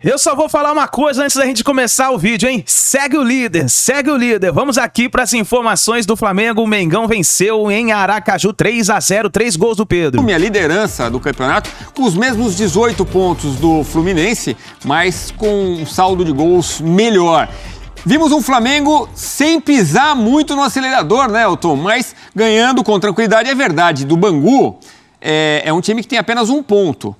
Eu só vou falar uma coisa antes da gente começar o vídeo, hein? Segue o líder, segue o líder. Vamos aqui para as informações do Flamengo. O Mengão venceu em Aracaju 3-0, 3 gols do Pedro. A liderança do campeonato com os mesmos 18 pontos do Fluminense, mas com um saldo de gols melhor. Vimos um Flamengo sem pisar muito no acelerador, né, Elton? Mas ganhando com tranquilidade, é verdade. Do Bangu, é um time que tem apenas um ponto.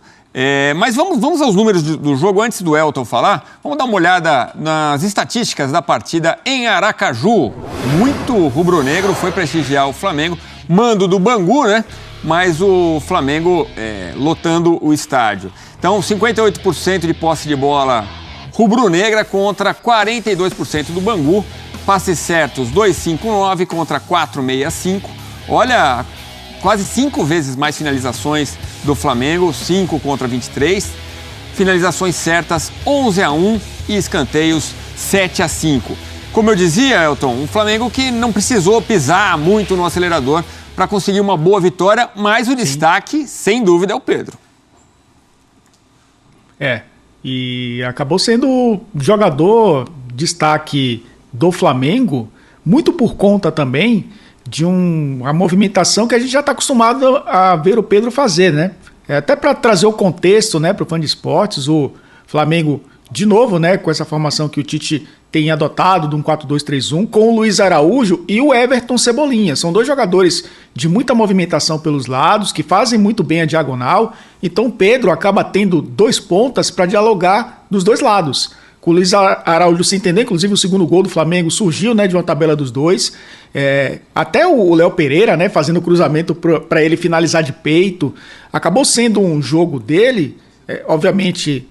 Mas vamos aos números do jogo antes do Elton falar. Vamos dar uma olhada nas estatísticas da partida em Aracaju. Muito rubro-negro foi prestigiar o Flamengo. Mando do Bangu, né? Mas o Flamengo lotando o estádio. Então, 58% de posse de bola rubro-negra contra 42% do Bangu. Passes certos 2,59 contra 4,65. Olha, quase 5 vezes mais finalizações do Flamengo, 5 contra 23. Finalizações certas, 11-1 e escanteios, 7-5. Como eu dizia, Elton, um Flamengo que não precisou pisar muito no acelerador para conseguir uma boa vitória, mas o destaque, sem dúvida, é o Pedro. E acabou sendo o jogador destaque do Flamengo, muito por conta também de uma movimentação que a gente já está acostumado a ver o Pedro fazer, né? Até para trazer o contexto, né, para o fã de esportes, o Flamengo, de novo, né, com essa formação que o Tite tem adotado, de um 4-2-3-1, com o Luiz Araújo e o Everton Cebolinha. São dois jogadores de muita movimentação pelos lados, que fazem muito bem a diagonal. Então o Pedro acaba tendo 2 pontas para dialogar dos dois lados. Com o Luiz Araújo se entender, inclusive o segundo gol do Flamengo surgiu, né, de uma tabela dos dois. Até o Léo Pereira, né, fazendo cruzamento para ele finalizar de peito. Acabou sendo um jogo dele, obviamente,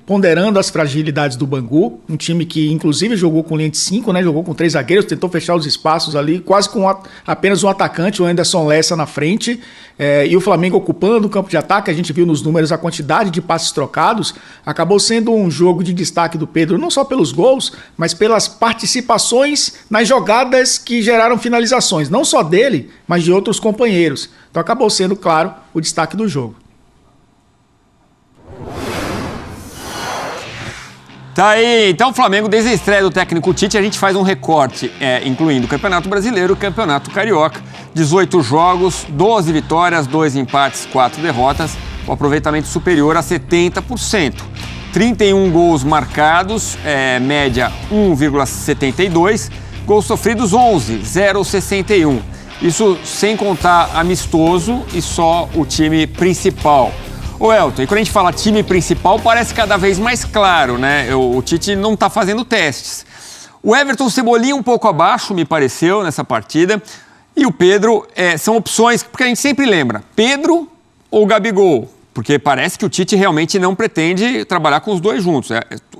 ponderando as fragilidades do Bangu, um time que inclusive jogou com linha de 5, né, jogou com 3 zagueiros, tentou fechar os espaços ali, quase com apenas um atacante, o Anderson Lessa na frente, e o Flamengo ocupando o campo de ataque. A gente viu nos números a quantidade de passes trocados. Acabou sendo um jogo de destaque do Pedro, não só pelos gols, mas pelas participações nas jogadas que geraram finalizações, não só dele, mas de outros companheiros. Então acabou sendo, claro, o destaque do jogo. Tá aí, então o Flamengo, desde a estreia do técnico Tite, a gente faz um recorte, incluindo o Campeonato Brasileiro e o Campeonato Carioca. 18 jogos, 12 vitórias, 2 empates, 4 derrotas, o aproveitamento superior a 70%. 31 gols marcados, média 1,72, gols sofridos 11, 0,61. Isso sem contar amistoso e só o time principal. Ô Elton, e quando a gente fala time principal, parece cada vez mais claro, né? O Tite não está fazendo testes. O Everton Cebolinha um pouco abaixo, me pareceu, nessa partida. E o Pedro são opções, porque a gente sempre lembra, Pedro ou Gabigol? Porque parece que o Tite realmente não pretende trabalhar com os dois juntos.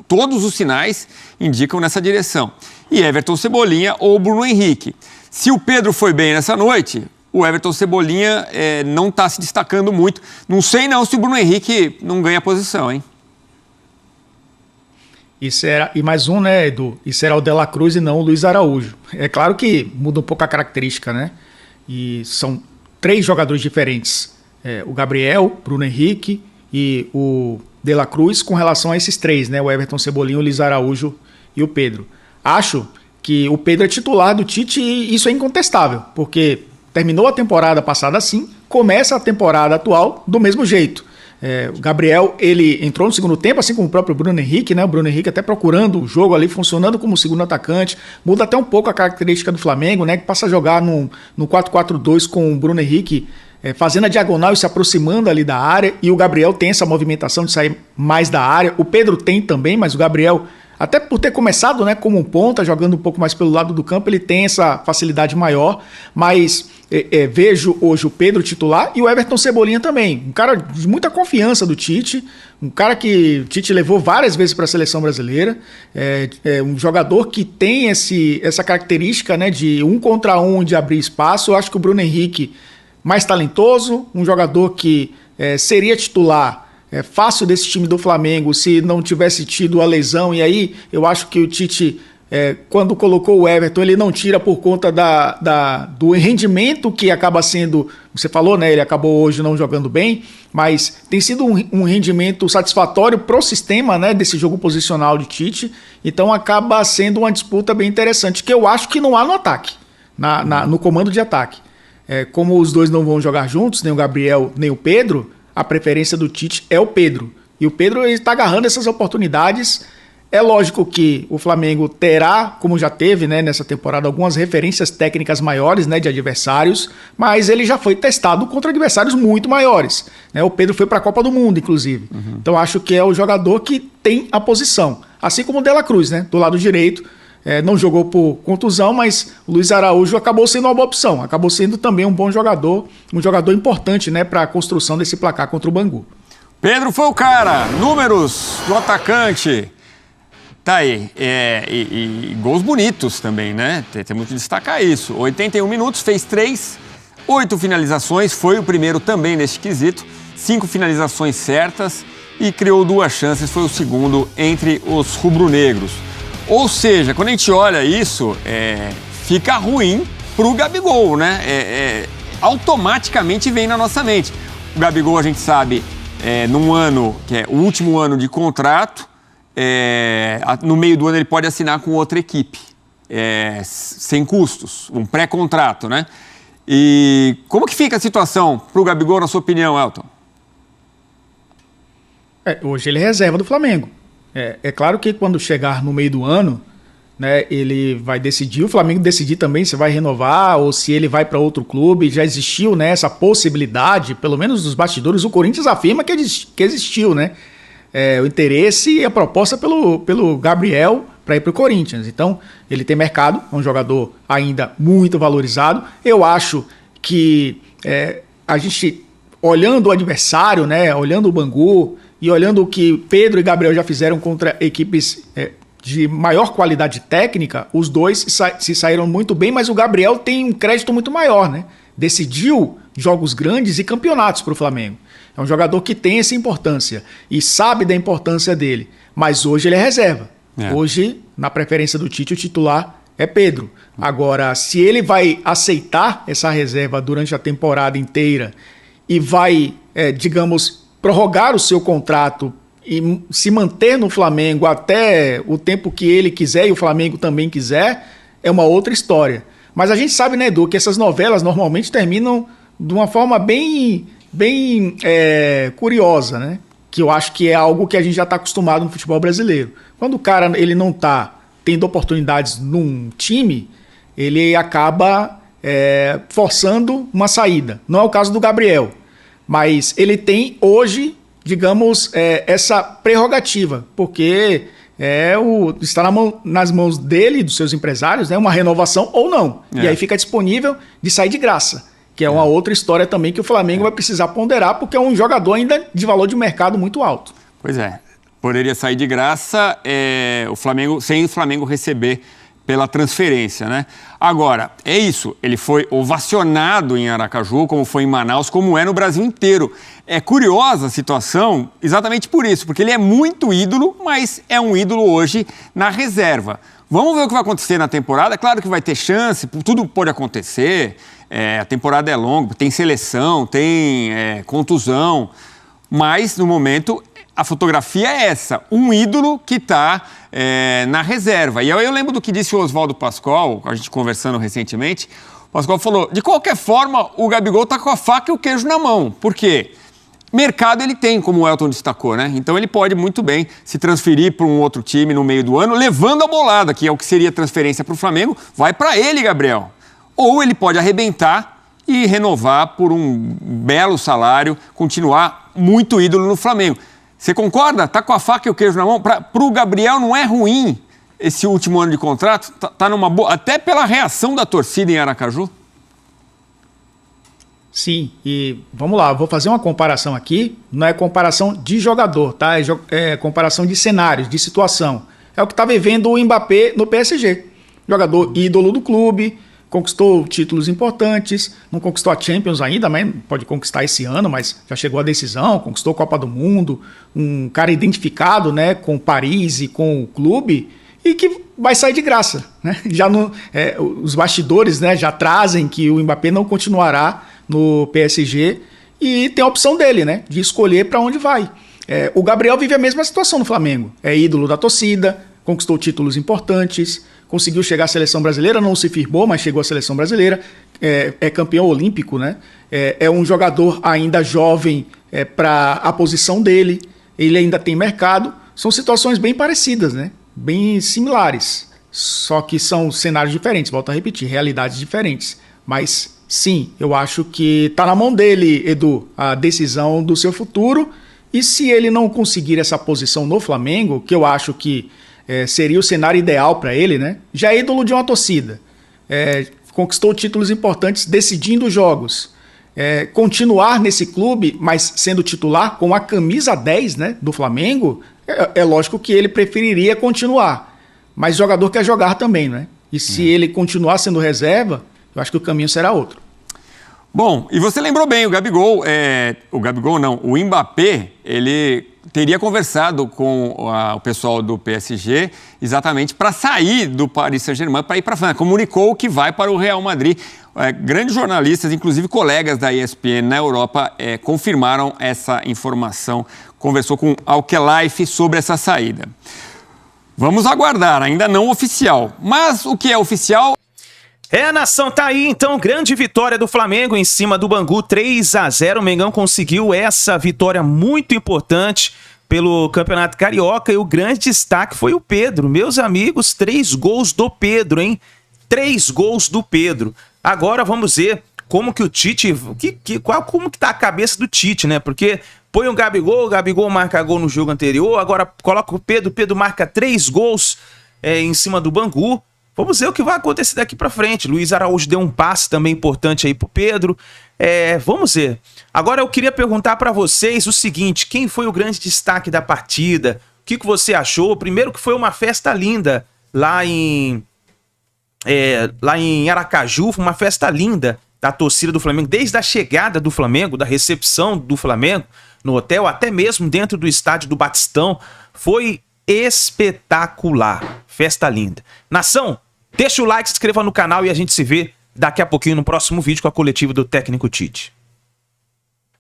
Todos os sinais indicam nessa direção. E Everton Cebolinha ou Bruno Henrique. Se o Pedro foi bem nessa noite, o Everton Cebolinha não está se destacando muito. Não sei não se o Bruno Henrique não ganha posição, hein? E mais um, né, Edu? Isso era o De La Cruz e não o Luiz Araújo. É claro que muda um pouco a característica, né? E são 3 jogadores diferentes. O Gabriel, Bruno Henrique e o De La Cruz com relação a esses 3, né? O Everton Cebolinha, o Luiz Araújo e o Pedro. Acho que o Pedro é titular do Tite e isso é incontestável, porque terminou a temporada passada assim, começa a temporada atual do mesmo jeito. O Gabriel, ele entrou no segundo tempo, assim como o próprio Bruno Henrique, né? O Bruno Henrique até procurando o jogo ali, funcionando como segundo atacante. Muda até um pouco a característica do Flamengo, né? Que passa a jogar no 4-4-2 com o Bruno Henrique fazendo a diagonal e se aproximando ali da área. E o Gabriel tem essa movimentação de sair mais da área. O Pedro tem também, mas o Gabriel, até por ter começado, né, como um ponta, jogando um pouco mais pelo lado do campo, ele tem essa facilidade maior. Mas vejo hoje o Pedro titular e o Everton Cebolinha também. Um cara de muita confiança do Tite, um cara que o Tite levou várias vezes para a seleção brasileira. Um jogador que tem essa característica, né, de 1 contra 1, de abrir espaço. Eu acho que o Bruno Henrique, mais talentoso, um jogador que seria titular fácil desse time do Flamengo se não tivesse tido a lesão. E aí eu acho que o Tite Quando colocou o Everton, ele não tira por conta do rendimento que acaba sendo, você falou, né? Ele acabou hoje não jogando bem, mas tem sido um rendimento satisfatório para o sistema, né, desse jogo posicional de Tite. Então acaba sendo uma disputa bem interessante, que eu acho que não há no ataque, no comando de ataque. Como os dois não vão jogar juntos, nem o Gabriel nem o Pedro, a preferência do Tite é o Pedro. E o Pedro está agarrando essas oportunidades. É lógico que o Flamengo terá, como já teve, né, nessa temporada, algumas referências técnicas maiores, né, de adversários, mas ele já foi testado contra adversários muito maiores, né? O Pedro foi para a Copa do Mundo, inclusive. Então acho que é o jogador que tem a posição. Assim como o De La Cruz, né, do lado direito. Não jogou por contusão, mas o Luiz Araújo acabou sendo uma boa opção. Acabou sendo também um bom jogador, um jogador importante, né, para a construção desse placar contra o Bangu. Pedro foi o cara. Números do atacante. Tá aí, e gols bonitos também, né? Temos que destacar isso. 81 minutos, fez 3, 8 finalizações, foi o primeiro também neste quesito, 5 finalizações certas e criou 2 chances, foi o segundo entre os rubro-negros. Ou seja, quando a gente olha isso, fica ruim pro Gabigol, né? Automaticamente vem na nossa mente. O Gabigol, a gente sabe, num ano, que é o último ano de contrato, no meio do ano ele pode assinar com outra equipe, sem custos, um pré-contrato, né? E como que fica a situação para o Gabigol, na sua opinião, Elton? Hoje ele é reserva do Flamengo. É claro que quando chegar no meio do ano, né, ele vai decidir, o Flamengo decidir também se vai renovar ou se ele vai para outro clube. Já existiu, né, essa possibilidade, pelo menos dos bastidores, o Corinthians afirma que existiu, né? O interesse e a proposta pelo Gabriel para ir para o Corinthians. Então, ele tem mercado, é um jogador ainda muito valorizado. Eu acho que a gente, olhando o adversário, né, olhando o Bangu e olhando o que Pedro e Gabriel já fizeram contra equipes de maior qualidade técnica, os dois se saíram muito bem, mas o Gabriel tem um crédito muito maior, né? Decidiu jogos grandes e campeonatos para o Flamengo. É um jogador que tem essa importância e sabe da importância dele, mas hoje ele é reserva. Hoje, na preferência do Tite, o titular é Pedro. Agora, se ele vai aceitar essa reserva durante a temporada inteira e vai, digamos, prorrogar o seu contrato e se manter no Flamengo até o tempo que ele quiser e o Flamengo também quiser, é uma outra história. Mas a gente sabe, né, Edu, que essas novelas normalmente terminam de uma forma bem curiosa, né? Que eu acho que é algo que a gente já está acostumado no futebol brasileiro. Quando o cara ele não está tendo oportunidades num time, ele acaba forçando uma saída. Não é o caso do Gabriel, mas ele tem hoje, digamos, essa prerrogativa, porque está nas mãos dele e dos seus empresários, né, uma renovação ou não. E aí fica disponível de sair de graça. Que é uma outra história também que o Flamengo vai precisar ponderar, porque é um jogador ainda de valor de mercado muito alto. Pois é, poderia sair de graça o Flamengo, sem o Flamengo receber pela transferência, né? Agora, é isso, ele foi ovacionado em Aracaju, como foi em Manaus, como é no Brasil inteiro. É curiosa a situação exatamente por isso, porque ele é muito ídolo, mas é um ídolo hoje na reserva. Vamos ver o que vai acontecer na temporada. Claro que vai ter chance, tudo pode acontecer. A temporada é longa, tem seleção, tem contusão, mas no momento a fotografia é essa, um ídolo que está na reserva. E eu lembro do que disse o Oswaldo Pascoal, a gente conversando recentemente. O Pascoal falou, de qualquer forma, o Gabigol está com a faca e o queijo na mão. Por quê? Mercado ele tem, como o Elton destacou, né? Então ele pode muito bem se transferir para um outro time no meio do ano, levando a bolada, que é o que seria transferência para o Flamengo, vai para ele, Gabriel. Ou ele pode arrebentar e renovar por um belo salário, continuar muito ídolo no Flamengo. Você concorda? Tá com a faca e o queijo na mão? Para o Gabriel não é ruim esse último ano de contrato? Tá numa boa, até pela reação da torcida em Aracaju? Sim, e vamos lá, vou fazer uma comparação aqui, não é comparação de jogador, tá? É comparação de cenários, de situação. É o que está vivendo o Mbappé no PSG. Jogador ídolo do clube, conquistou títulos importantes, não conquistou a Champions ainda, mas pode conquistar esse ano, mas já chegou à decisão, conquistou a Copa do Mundo, um cara identificado, né, com Paris e com o clube, e que vai sair de graça, né? Já os bastidores, né, já trazem que o Mbappé não continuará no PSG e tem a opção dele, né, de escolher para onde vai. O Gabriel vive a mesma situação no Flamengo. É ídolo da torcida, conquistou títulos importantes, conseguiu chegar à seleção brasileira, não se firmou, mas chegou à seleção brasileira, é campeão olímpico, né? É um jogador ainda jovem para a posição dele, ele ainda tem mercado. São situações bem parecidas, né? Bem similares, só que são cenários diferentes, volto a repetir, realidades diferentes. Mas sim, eu acho que está na mão dele, Edu, a decisão do seu futuro. E se ele não conseguir essa posição no Flamengo, que eu acho que seria o cenário ideal para ele, né? Já é ídolo de uma torcida, conquistou títulos importantes decidindo jogos. Continuar nesse clube, mas sendo titular com a camisa 10, né, do Flamengo, é lógico que ele preferiria continuar. Mas o jogador quer jogar também, né? E se ele continuar sendo reserva, eu acho que o caminho será outro. Bom, e você lembrou bem, o Mbappé, ele teria conversado com o pessoal do PSG exatamente para sair do Paris Saint-Germain, para ir para a França. Comunicou que vai para o Real Madrid. Grandes jornalistas, inclusive colegas da ESPN na Europa, confirmaram essa informação. Conversou com Alkelife sobre essa saída. Vamos aguardar, ainda não oficial. Mas o que é oficial... Nação, tá aí então, grande vitória do Flamengo em cima do Bangu, 3-0, o Mengão conseguiu essa vitória muito importante pelo Campeonato Carioca e o grande destaque foi o Pedro, meus amigos, 3 gols do Pedro, hein? 3 gols do Pedro. Agora vamos ver como que o Tite, como que tá a cabeça do Tite, né? Porque põe o Gabigol marca gol no jogo anterior, agora coloca o Pedro marca 3 gols em cima do Bangu. Vamos ver o que vai acontecer daqui pra frente. Luiz Araújo deu um passe também importante aí pro Pedro. Vamos ver. Agora eu queria perguntar pra vocês o seguinte, quem foi o grande destaque da partida? O que você achou? Primeiro que foi uma festa linda lá em Aracaju, uma festa linda da torcida do Flamengo, desde a chegada do Flamengo, da recepção do Flamengo no hotel, até mesmo dentro do estádio do Batistão, foi espetacular, festa linda. Nação, deixa o like, se inscreva no canal e a gente se vê daqui a pouquinho no próximo vídeo com a coletiva do técnico Tite.